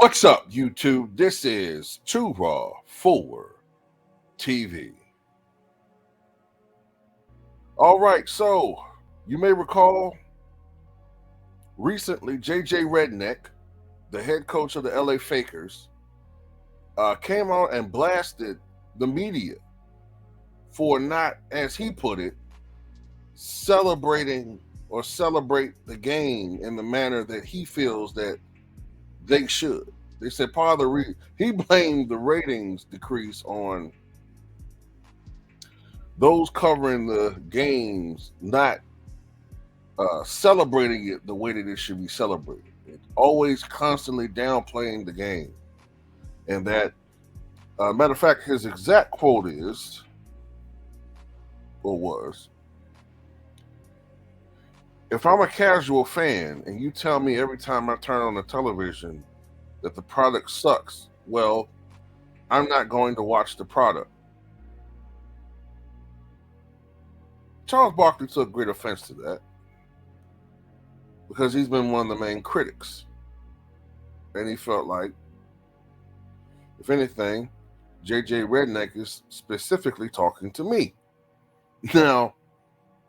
What's up, YouTube? This is Too Raw for TV. All right, so you may recall recently JJ Redneck, the head coach of the LA Fakers, came out and blasted the media for not, as he put it, celebrate the game in the manner that he feels that they should. They said part of the reason he blamed the ratings decrease on those covering the games not celebrating it the way that it should be celebrated. It's always constantly downplaying the game. And that, matter of fact, his exact quote is, or was, if I'm a casual fan and you tell me every time I turn on the television that the product sucks, well, I'm not going to watch the product. Charles Barkley took great offense to that because he's been one of the main critics. And he felt like, if anything, JJ Redneck is specifically talking to me. Now,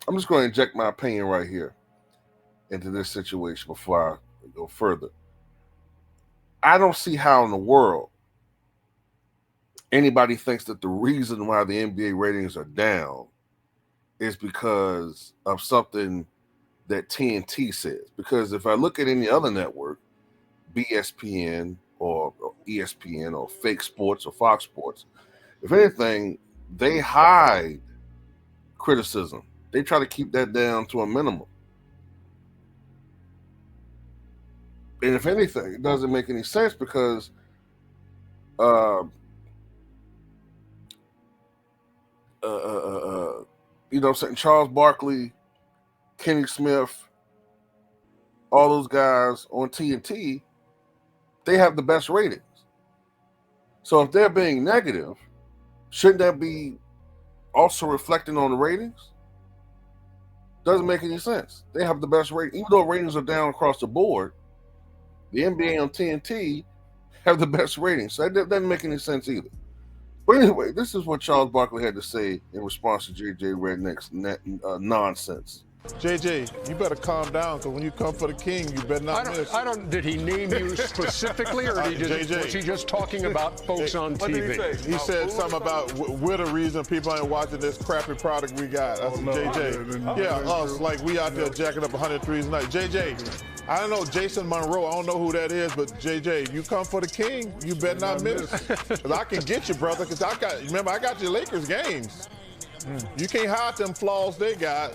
I'm just going to inject my opinion right here into this situation before I go further. I don't see how in the world anybody thinks that the reason why the NBA ratings are down is because of something that TNT says. Because if I look at any other network, BSPN or ESPN or Fake Sports or Fox Sports, if anything, they hide criticism. They try to keep that down to a minimum. And if anything, it doesn't make any sense because Charles Barkley, Kenny Smith, all those guys on TNT, they have the best ratings. So if they're being negative, shouldn't that be also reflecting on the ratings? Doesn't make any sense. They have the best rating. Even though ratings are down across the board, the NBA on TNT have the best ratings. So that doesn't make any sense either. But anyway, this is what Charles Barkley had to say in response to JJ Redneck's nonsense. JJ, you better calm down, because when you come for the king, you better not miss. Did he name you specifically, or was he just talking about folks on TV? What did he say? He said something about we're the reason people ain't watching this crappy product we got. I said, JJ, yeah, us, like we out there jacking up 100 threes a night. JJ, I don't know Jason Monroe, I don't know who that is, but JJ, you come for the king, you better not miss. Because I can get you, brother, because I got your Lakers games. You can't hide them flaws they got.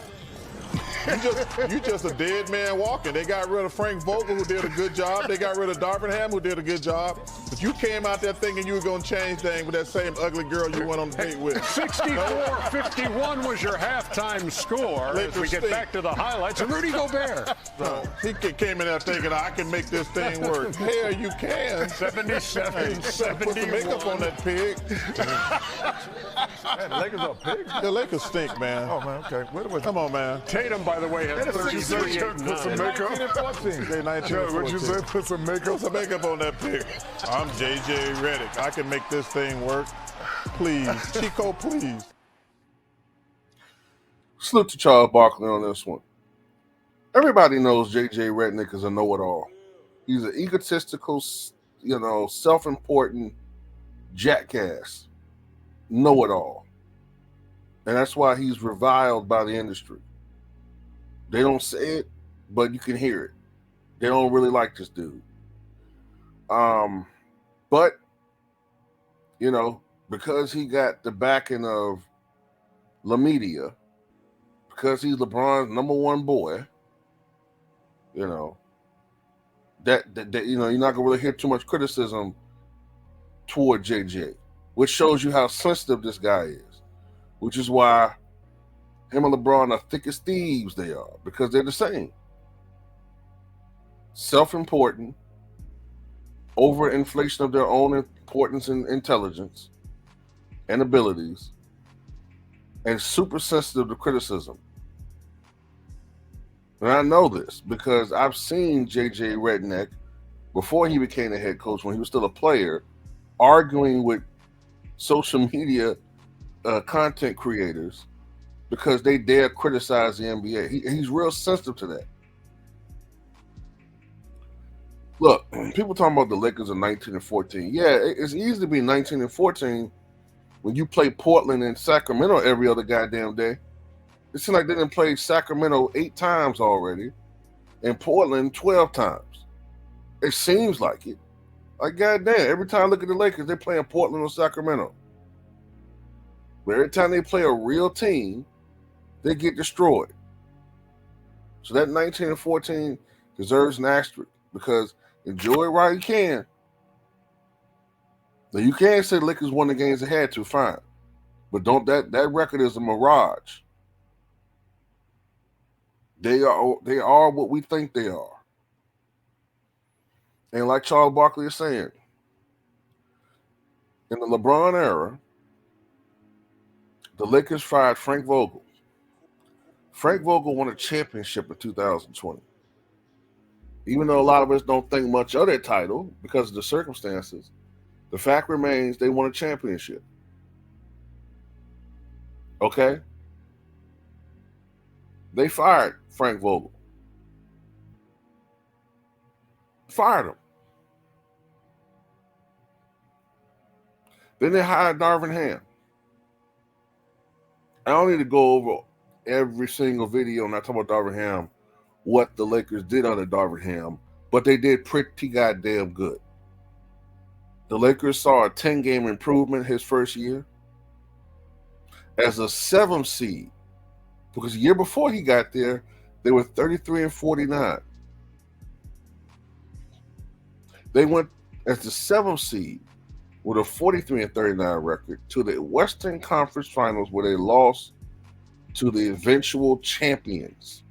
You just a dead man walking. They got rid of Frank Vogel, who did a good job. They got rid of Darvingham, who did a good job. But you came out there thinking you were going to change things with that same ugly girl you went on the date with. 64-51 was your halftime score. As we get back to the highlights, and Rudy Gobert. So he came in there thinking, I can make this thing work. Hell, you can. 77-71. Put some makeup on that pig. Man, the Lakers are pigs. The Lakers stink, man. Oh, man, okay. Come on, man. Tatum, by the way, has 33. Put some makeup. What'd you say? Put some makeup. Put some makeup on that pig. I'm JJ Redick. I can make this thing work. Please. Chico, please. Salute to Charles Barkley on this one. Everybody knows JJ Redneck is a know-it-all. He's an egotistical, self-important jackass. Know-it-all. And that's why he's reviled by the industry. They don't say it, but you can hear it. They don't really like this dude. But, because he got the backing of La Media, because he's LeBron's number one boy, you're not gonna really hear too much criticism toward JJ, which shows you how sensitive this guy is, which is why him and LeBron are thick as thieves they are, because they're the same. Self-important, overinflation of their own importance and intelligence and abilities, and super sensitive to criticism. And I know this because I've seen JJ Redneck before he became the head coach, when he was still a player, arguing with social media content creators because they dare criticize the NBA. He's real sensitive to that. Look, people talking about the Lakers in 19 and 14. Yeah, it's easy to be 19 and 14 when you play Portland and Sacramento every other goddamn day. It seems like they didn't play Sacramento 8 times already and Portland 12 times. It seems like it. Like, goddamn, every time I look at the Lakers, they're playing Portland or Sacramento. But every time they play a real team, they get destroyed. So that 19 and 14 deserves an asterisk because enjoy it while you can. Now, you can say the Lakers won the games they had to, fine. But don't that record is a mirage. They are what we think they are. And like Charles Barkley is saying, in the LeBron era, the Lakers fired Frank Vogel. Frank Vogel won a championship in 2020. Even though a lot of us don't think much of that title because of the circumstances, the fact remains they won a championship. Okay? They fired Frank Vogel. Fired him. Then they hired Darvin Ham. I don't need to go over every single video, and I talk about Darvin Ham, what the Lakers did under Darvin Ham, but they did pretty goddamn good. The Lakers saw a 10-game improvement his first year as a 7th seed, because the year before he got there, they were 33 and 49. They went as the 7th seed with a 43 and 39 record to the Western Conference Finals, where they lost to the eventual champions.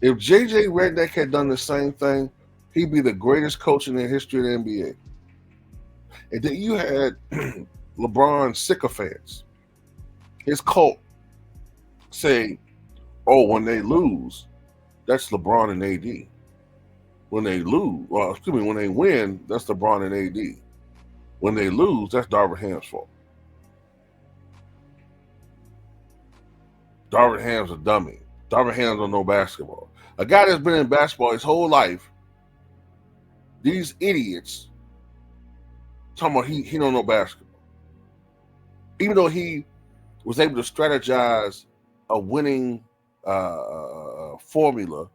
If J.J. Redneck had done the same thing, he'd be the greatest coach in the history of the NBA. And then you had LeBron sycophants, his cult, say, oh, when they lose, that's LeBron and AD. When they lose, when they win, that's LeBron and AD. When they lose, that's Darvin Ham's fault. Darvin Ham's a dummy. Darvin Ham don't know basketball. A guy that's been in basketball his whole life, these idiots talking about he don't know basketball. Even though he was able to strategize a winning formula,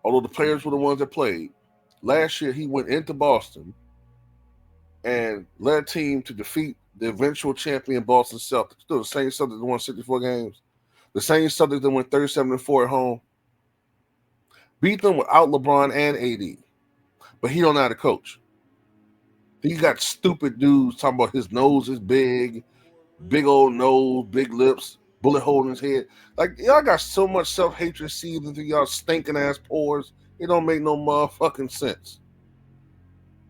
although the players were the ones that played. Last year, he went into Boston and led a team to defeat the eventual champion Boston Celtics. Still the same Celtics that won 64 games. The same Celtics that went 37-4 at home. Beat them without LeBron and AD. But he don't know how to coach. He got stupid dudes talking about his nose is big old nose, big lips, bullet hole in his head. Like, y'all got so much self-hatred seething through y'all stinking ass pores. It don't make no motherfucking sense.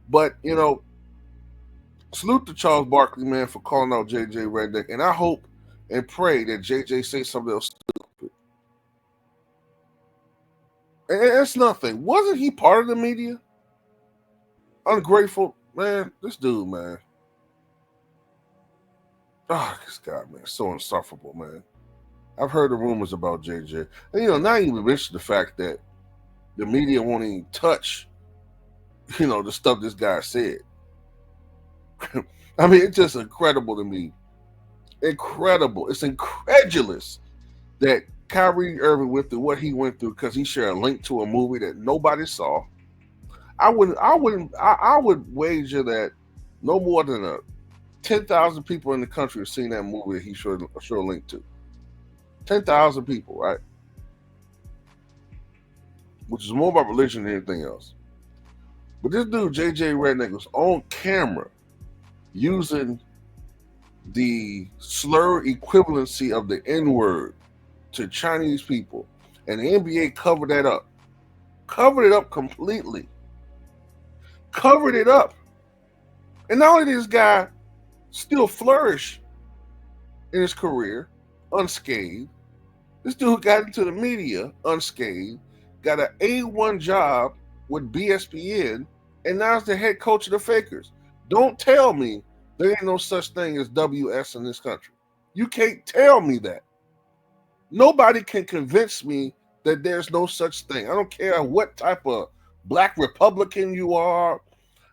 But, you know, salute to Charles Barkley, man, for calling out J.J. Redneck. And I hope and pray that J.J. say something else stupid. And it's nothing. Wasn't he part of the media? Ungrateful. Man, this dude, man. Oh, this guy, man, so insufferable, man. I've heard the rumors about JJ. And, you know, not even mention the fact that the media won't even touch, you know, the stuff this guy said. I mean, it's just incredible to me. Incredible. It's incredulous that Kyrie Irving went through what he went through because he shared a link to a movie that nobody saw. I would wager that no more than 10,000 people in the country have seen that movie that he showed a link to. 10,000 people, right? Which is more about religion than anything else. But this dude, J.J. Redneck, was on camera using the slur equivalency of the N-word to Chinese people. And the NBA covered that up. Covered it up completely. Covered it up. And not only did this guy still flourish in his career unscathed, this dude got into the media unscathed, got an A1 job with BSPN, and now he's the head coach of the Fakers. Don't tell me there ain't no such thing as WS in this country. You can't tell me that. Nobody can convince me that there's no such thing. I don't care what type of black Republican you are.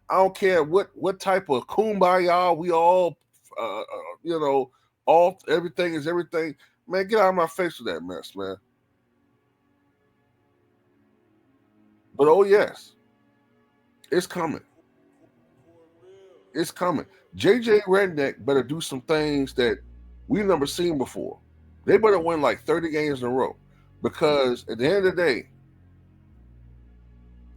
I don't care what type of kumbaya we all, all everything is everything. Man, get out of my face with that mess, man. But oh yes, it's coming. It's coming. JJ Redneck better do some things that we've never seen before. They better win like 30 games in a row. Because at the end of the day,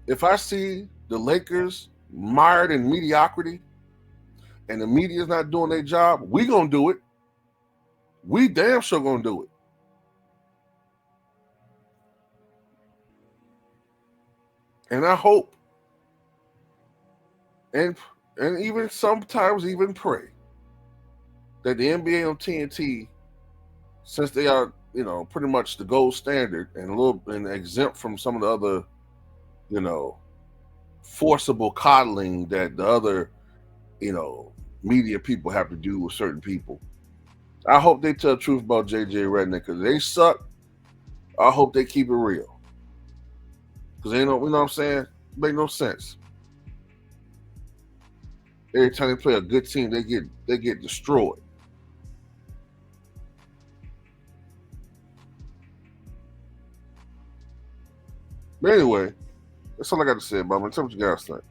if I see the Lakers mired in mediocrity and the media's not doing their job, we gonna do it. We damn sure gonna do it. And I hope and even sometimes even pray that the NBA on TNT, since they are, pretty much the gold standard and exempt from some of the other, forcible coddling that the other, media people have to do with certain people. I hope they tell the truth about JJ Redneck, because they suck. I hope they keep it real. Because they don't, you know what I'm saying? Make no sense. Every time they play a good team, they get destroyed. But anyway, that's all I got to say about it. Tell me what you guys think.